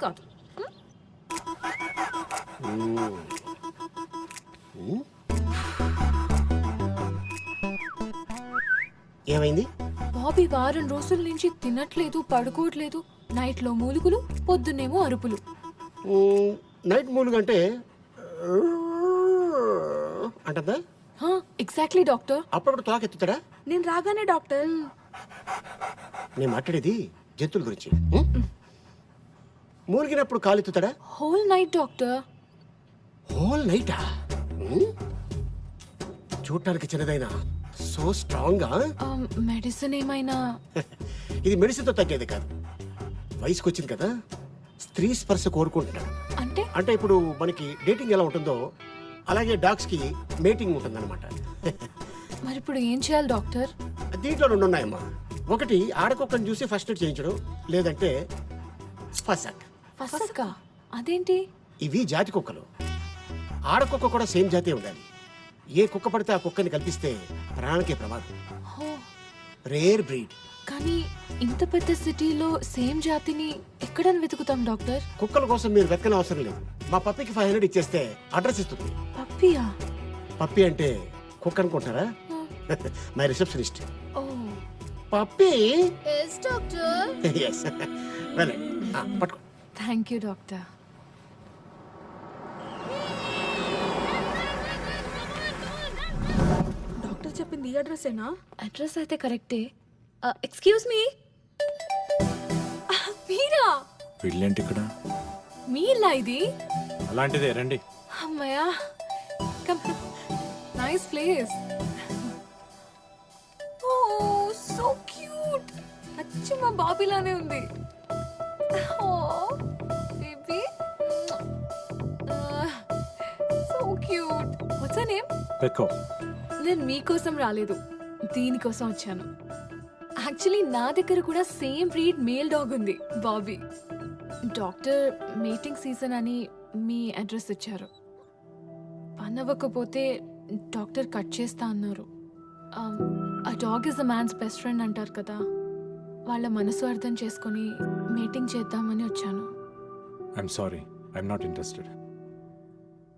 కాదు. ఏమైంది? బాబీ వారం రోజుల నుంచి తినట్లేదు, పడుకోవట్లేదు. నైట్ లో మూలుగులు, పొద్దున్నేమో అరుపులు. నైట్ మూలుగు అంటే అంటదా? Exactly doctor. అప్పుడప్పుడు తోక ఎత్తుతాడా? నేను రాగానే డాక్టర్. నేను మాట్లాడేది జంతువుల గురించి. మూలిగినప్పుడు కాలు ఎత్తుతాడా? Whole night doctor. హోల్ నైటా? చూడటానికి చిన్నదైనా సో స్ట్రాంగ్. మెడిసిన్ ఏమైనా? ఇది మెడిసిన్ తో తగ్గేది కాదు. వయసుకు వచ్చింది కదా, స్త్రీ స్పర్శ కోరుకుంటున్నాడు. అంటే అంటే ఇప్పుడు మనకి డేటింగ్ ఎలా ఉంటుందో అలాగే డాగ్స్ కి మేటింగ్ ఉంటుందన్నమాట. మరి ఇప్పుడు ఏం చేయాలి డాక్టర్? దీంట్లో రెండు ఉన్నాయమ్మా. ఒకటి ఆడకొక్కని చూసి ఫస్ట్ ఎయిడ్ చేయించడం, లేదంటే ఫసక్. ఫసకా? అదేంటి? ఇవి జాతి కుక్కలు. ఆడకుక్క కూడా సేమ్ జాతే ఉండాలి. ఏ కుక్క పడితే ఆ కుక్కని కల్పిస్తే ప్రాణానికే ప్రమాదం. హో, రేర్ బ్రీడ్. కానీ ఇంత పెద్ద సిటీలో సేమ్ జాతిని ఎక్కడ వెతుకుతాం డాక్టర్? కుక్కల కోసం మీరు వెతకని అవసరం లేదు. మా పప్పికి 500 ఇచ్చేస్తే అడ్రస్ ఇస్తుంది. పప్పియా? పప్పి అంటే కుక్క అనుకుంటారా? My receptionist. Oh puppy. Yes doctor. Yes. వెళ్ళండి, పట్టుకో. Thank you doctor. డాక్టర్ చెప్పింది ఈ అడ్రస్సేనా? అడ్రస్ అయితే కరెక్టే. Excuse me. మీరా? వీళ్ళేంటి ఇక్కడ? మీ ఇల్లా ఇది? అలాంటిదే, రండి. అమ్మయ్యా, come. Nice place. Oh so cute. అచ్చు మా బాబీలానే ఉంది. Oh baby, so cute. What's your name? పెక్కో. నేను మీకోసం రాలేదు, దీనికోసం వచ్చాను. యాక్చువల్లీ నా దగ్గర కూడా సేమ్ బ్రీడ్ మేల్ డాగ్ ఉంది, బాబీ. డాక్టర్ మీటింగ్ సీజన్ అని మీ అడ్రస్ ఇచ్చారు. పని అవ్వకపోతే డాక్టర్ కట్ చేస్తా అన్నారు. ఆ dog is a man's best friend అంటారు కదా, వాళ్ళ మనసు అర్థం చేసుకొని మీటింగ్ చేద్దామని వచ్చాను. I'm sorry, I'm not interested.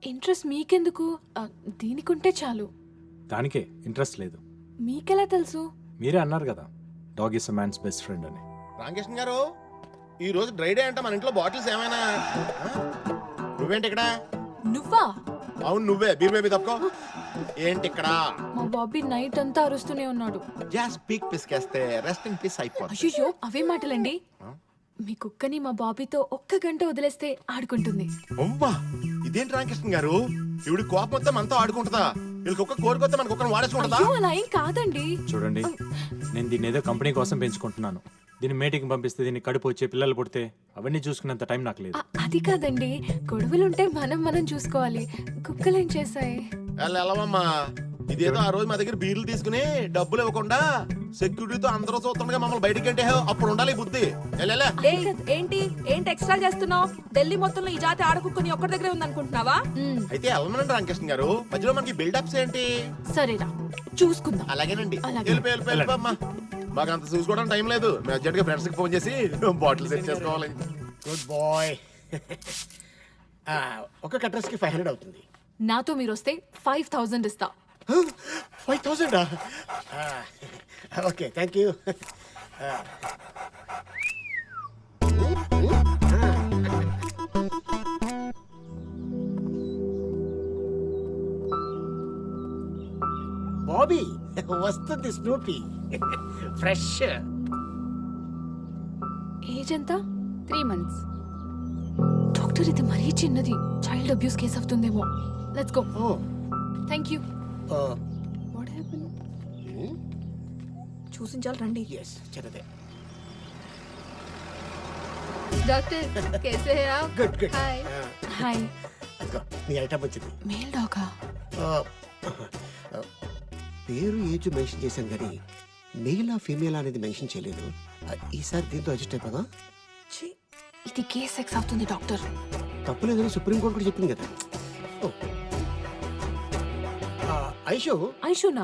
Interest మీకెందుకు? దీనికుంటే చాలు. దానికే ఇంట్రెస్ట్ లేదు. మీకెలా తెలుసు? మీరే అన్నారు కదా, dog is a man's best friend అని. రామకృష్ణ గారు, ఈ రోజు డ్రై డే అంట. మన ఇంట్లో బాటిల్స్ ఏమైనా? నువ్వేంటి ఇక్కడ? నువ్వా? అవును నువ్వే. బీర్ బేబీ తప్పుకో. ఏంటి ఇక్కడ? మా బాబీ నైట్ అంతా అరుస్తూనే ఉన్నాడు. జాస్ పీక్ పిసికేస్తే రెస్ట్ ఇన్ పీస్ అయిపోతుంది. అయ్యో, అవే మాటలండి. మీ కుక్కని మా బాబీతో 1 గంట వదిలేస్తే ఆడుకుంటుంది. అవ్వా, ఇదేంటి రామకృష్ణ గారు? ఇవిడి కోపం వస్తే మనతో ఆడుకుంటుందా? వీళ్ళకి కుక్క కోరుకొస్తే మన కుక్కను వాడేసుకుంటుందా? అయ్యో, అలా ఏం కాదండి. చూడండి, నేను దీన్ని ఏదో కంపెనీ కోసం పెంచుకుంటున్నాను. దీన్ని మేటింగ్ పంపిస్తే దీన్ని కడుపు వచ్చే పిల్లలు పుడితే అవన్నీ చూసుకునేంత టైం నాకు లేదు. అది కాదండి, గొడవలుంటే మనం చూసుకోవాలి. కుక్కలేం చేశాయి? వెళ్ళవమ్మా. ఇదేదో ఆ రోజు మా దగ్గర బీర్లు తీసుకుని డబ్బులు ఇవ్వకుండా సెక్యూరిటీతో అందరూ చూస్తుండగా మమ్మల్ని బయటికి అంటే అప్పుడు ఉండాలి బుద్ధి. ఏంటి ఎక్స్ట్రా చేస్తున్నావు? ఢిల్లీ మొత్తంలో ఈ జాతి ఆడకుక్కని ఒక్కడి దగ్గరే ఉందనుకుంటున్నావా? అయితే వెళ్ళమనండి రామకృష్ణ గారు. మధ్యలో మనకి బిల్డప్స్ ఏంటి? సరేరా, చూసుకుందాం. అలాగేనండి. అలాగే. వెళ్ళిపోమ్మా. మాకు అంత చూసుకోవడం టైం లేదు. మేము అర్జెంట్ గా ఫ్రెండ్స్ కి ఫోన్ చేసి బాటిల్ సెట్ చేసుకోవాలి. Good boy. ఒక అడ్రస్ కి 500 అవుతుంది. నాతో మీరు వస్తే 5000 ఇస్తా. 5000? Okay, thank you. బాబీ వస్తుంది, స్నూపీ ఫ్రెష్. ఏజ్ ఎంత? 3 months. డాక్టర్, ఇది మరీ చిన్నది. చైల్డ్ అబ్యూస్ కేసు అవుతుందేమో. Let's go. Oh, thank you. What happened? చూసించాలి రండి. ఎస్, చిన్నదే. డాక్టర్ कैसे हैं आप? Good good. Hi. హాయ్. అదిగో నీ ఐటమ్ వచ్చింది. మేల్ డాగా? పేరు ఏజ్ మెన్షన్ చేశాను కానీ మేలా ఫీమేల్ అనేది మెన్షన్ చేయలేదు. ఈసారి దీంతో అడ్జస్ట్ అయిపోదా? ఇది గే సెక్స్ అవుతుంది డాక్టర్. తప్పులేదని సుప్రీంకోర్టు కూడా చెప్పింది కదా. ఐషు, ఐషునా?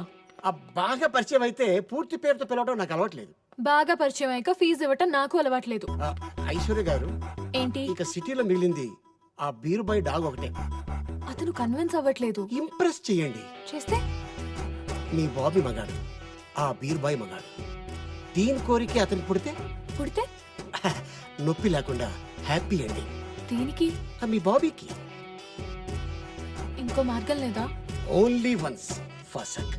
బాగా పరిచయం అయితే పూర్తి పేరుతో పిలవడం నాకు అలవాట్లేదు. బాగా పరిచయం అయ్యాక ఫీజు ఇవ్వటం నాకు అలవాట్లేదు. ఐశ్వర్య గారు, ఏంటి? ఇక సిటీలో మిగిలింది ఆ బీరుబాయ్ డాగ్ ఒకటే. అతను కన్విన్స్ అవ్వట్లేదు. ఇంప్రెస్ చేయండి. చేస్తే మీ బాబీ మగాడు, ఆ బీరుబాయ్ మగాడు. దీని కోరిక అతనికి పుడితే పుడితే నొప్పి లేకుండా హ్యాపీ అండి. దీనికి మీ బాబీకి ఇంకో మార్గం లేదా? ఓన్లీ వన్స్ ఫసక్.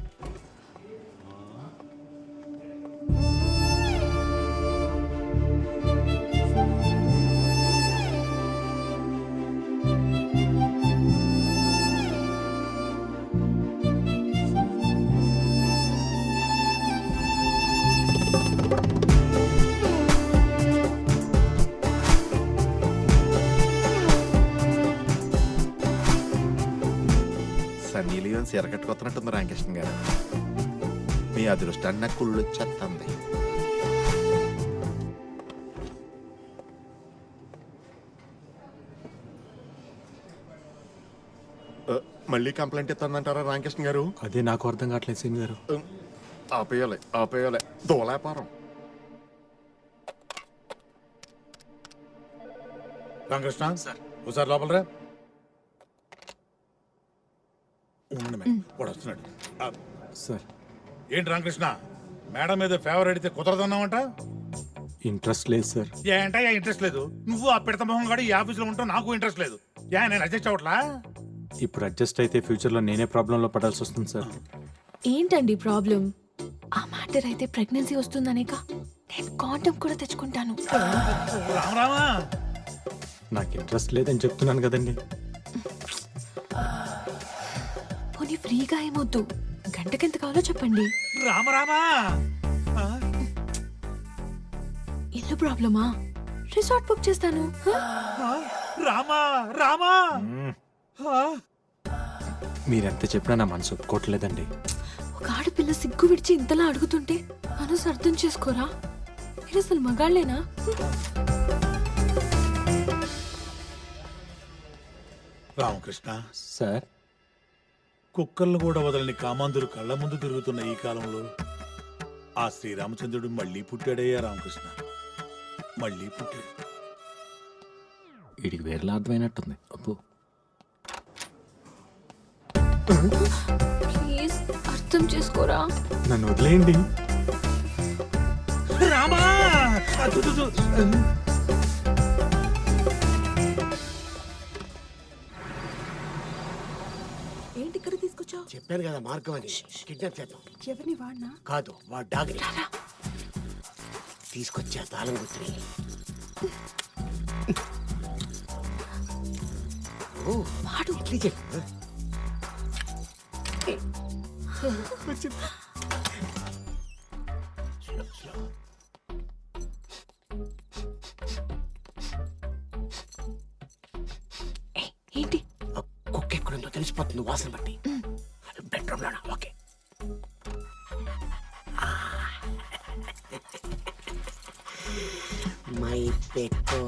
సన్నీ లియోన్ చీర కట్టుకొస్తున్నట్టుంది రామకృష్ణ గారు. మీ అదృష్టాన్ని నాకు కుళ్ళు వచ్చేస్తుంది. మళ్ళీ కంప్లైంట్ ఇస్తుందంటారా రామకృష్ణ గారు? అదే నాకు అర్థం కావట్లేదు సీన్ గారు. ఆపేయాలి దోలాపారం. రామకృష్ణ ఒకసారి లోపల రా. ఉండండి మేడం, వాడు వస్తున్నాడు. సార్ ఏంటి రామకృష్ణ, మేడం మీద ఫేవర్ అడిగితే కుదరదన్నావంట? ఇంట్రెస్ట్ లేదు సార్. ఏంటయ్యా ఇంట్రెస్ట్ లేదు? నువ్వు ఆ పిడత మొహం కూడా ఈ ఆఫీస్ లో ఉంటావు, నాకు ఇంట్రెస్ట్ లేదు. నేను అడ్జస్ట్ అవట్లా? ఇప్పుడు అడ్జస్ట్ అయితే ఫ్యూచర్ లో నేనే ప్రాబ్లంలో పడాల్సి వస్తుంది సార్. ఏంటండి ప్రాబ్లం? ఆ మ్యాటర్ అయితే ప్రెగ్నెన్సీ వస్తుందనేక నేను కాండం కూడా తెచ్చుకుంటాను. రామరామా, నాకు ఇంట్రెస్ట్ లేదని చెప్తున్నాను కదండి. పోనీ ఫ్రీగా ఏమొద్దు, గంటకెంత కావాలో చెప్పండి. రామరామా, ఇల్లు ప్రాబ్లమా? రిసార్ట్ బుక్ చేస్తాను. రామా రామా. మీరెంత చెప్పినా నా మనసు ఒప్పుకోవట్లేదండి. ఒక ఆడపిల్ల సిగ్గు విడిచి ఇంతలా అడుగుతుంటే మనసు అర్థం చేసుకోరా? మీరు అసలు మగాళ్ళేనా? రామకృష్ణ, సార్ కుక్కర్లు కూడా వదలని కామాంధులు కళ్ళ ముందు తిరుగుతున్న ఈ కాలంలో ఆ శ్రీరామచంద్రుడు మళ్ళీ పుట్టాడయ్యా రామకృష్ణ, మళ్ళీ పుట్టాడు. వీడికి వేరేలా అర్థమైనట్టుంది. అప్పు ప్లీజ్ అర్థం చేసుకోరా. నన్ను వదిలేయండి. రామా, ఏంటి ఇక్కడ తీసుకొచ్చావు? చెప్పాను కదా మార్గం అని. కిడ్నాప్ చేద్దాం. ఎవరిని వాడినా? కాదు, వాడు డాగ్ని తీసుకొచ్చా తాళం గుర్తుని. ఓ వాడు ఇడ్లీ చెప్పు. Slow, slow. ఏంటి? ఆ కుక్క ఎక్కడుందో తెలిసిపోతుంది వాసన బట్టి. బెడ్రూమ్ లోనా? ఓకే. మై పెక్కో.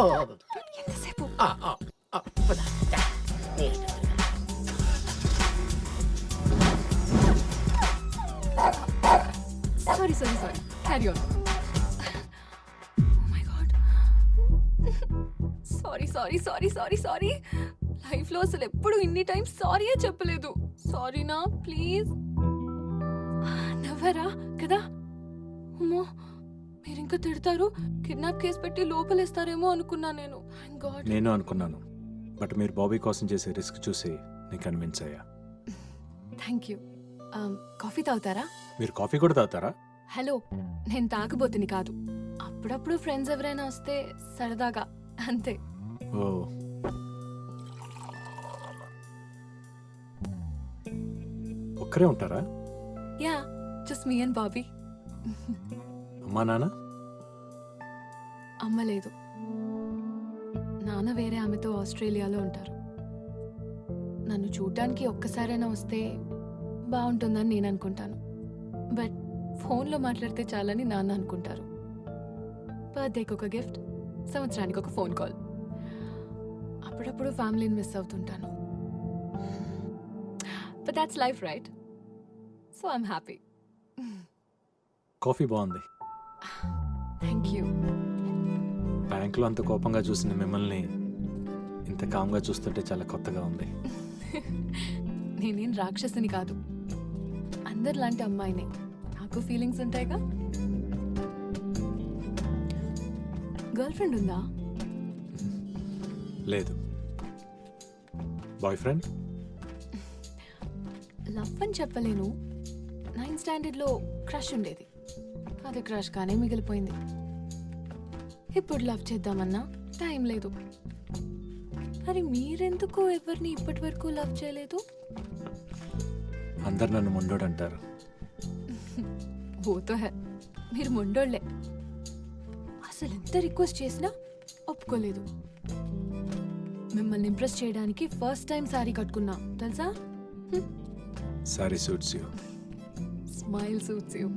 ఓ ఎంతసేపు? పద. Sorry sorry sorry, carry on. My God, sorry sorry sorry sorry sorry. Life లో అసలు ఎప్పుడు ఇన్ని టైమ్స్ సారీయే చెప్పలేదు. సారీనా ప్లీజ్. నవ్వరా కదా? అమ్మో, మీరు ఇంకా తిడతారు, కిడ్నాప్ కేసు పెట్టి లోపలేస్తారేమో అనుకున్నా నేను. Thank God. నేను అనుకున్నాను, బట్ మీరు బాబీ కోసం చేసే రిస్క్ చూసి నేను కన్విన్స్ అయ్యా. Thank you. కాఫీ తాగుతారా? మీరు కాఫీ కూడా తాగుతారా? హలో, నేను తాగబోతుని కాదు. అప్పుడప్పుడు ఫ్రెండ్స్ ఎవరైనా వస్తే సరదాగా, అంతే. ఓ, ఒక్కరే ఉంటారా? Yeah, just me and Bobby. అమ్మా నాన్న? అమ్మ లేదు, నాన్న వేరే ఆమెతో ఆస్ట్రేలియాలో ఉంటారు. నన్ను చూడ్డానికి ఒక్కసారైనా వస్తే బాగుంటుందని నేను అనుకుంటాను, బట్ ఫోన్లో మాట్లాడితే చాలని నాన్న అనుకుంటారు. బర్త్డేకి ఒక గిఫ్ట్, సంవత్సరానికి ఒక ఫోన్ కాల్. అప్పుడప్పుడు ఫ్యామిలీని మిస్ అవుతుంటాను. But that's life right, so I'm happy. Coffee బాగుంది. Thank you. బ్యాంకులో అంత కోపంగా చూసిన మిమ్మల్ని ఇంత కామ్గా చూస్తుంటే చాలా కొత్తగా ఉంది. నేనేం రాక్షసుని కాదు, అందరిలాంటి అమ్మాయినే. నాకు ఫీలింగ్స్ ఉంటాయిగా. గర్ల్ ఫ్రెండ్ ఉందా? లేదు. Boy friend? లవ్ అని చెప్పలేను. 9th స్టాండర్డ్లో క్రష్ ఉండేది, అది క్రష్ గానే మిగిలిపోయింది. ఇప్పుడు లవ్ చేద్దామన్నా టైం లేదు. మరి మీరెందుకు ఎవరిని ఇప్పటి వరకు లవ్ చేయలేదు? అందరు నన్ను మొండోడు అంటారు. ఓతో హే, మీరు మొండోళ్లే. అసలు ఎంత రిక్వెస్ట్ చేసినా ఒప్పుకోలేదు. మిమ్మల్ని ఇంప్రెస్ చేయడానికి ఫస్ట్ టైం సారీ కట్టుకున్నా తెలుసా? Sorry suits you. Smile suits you.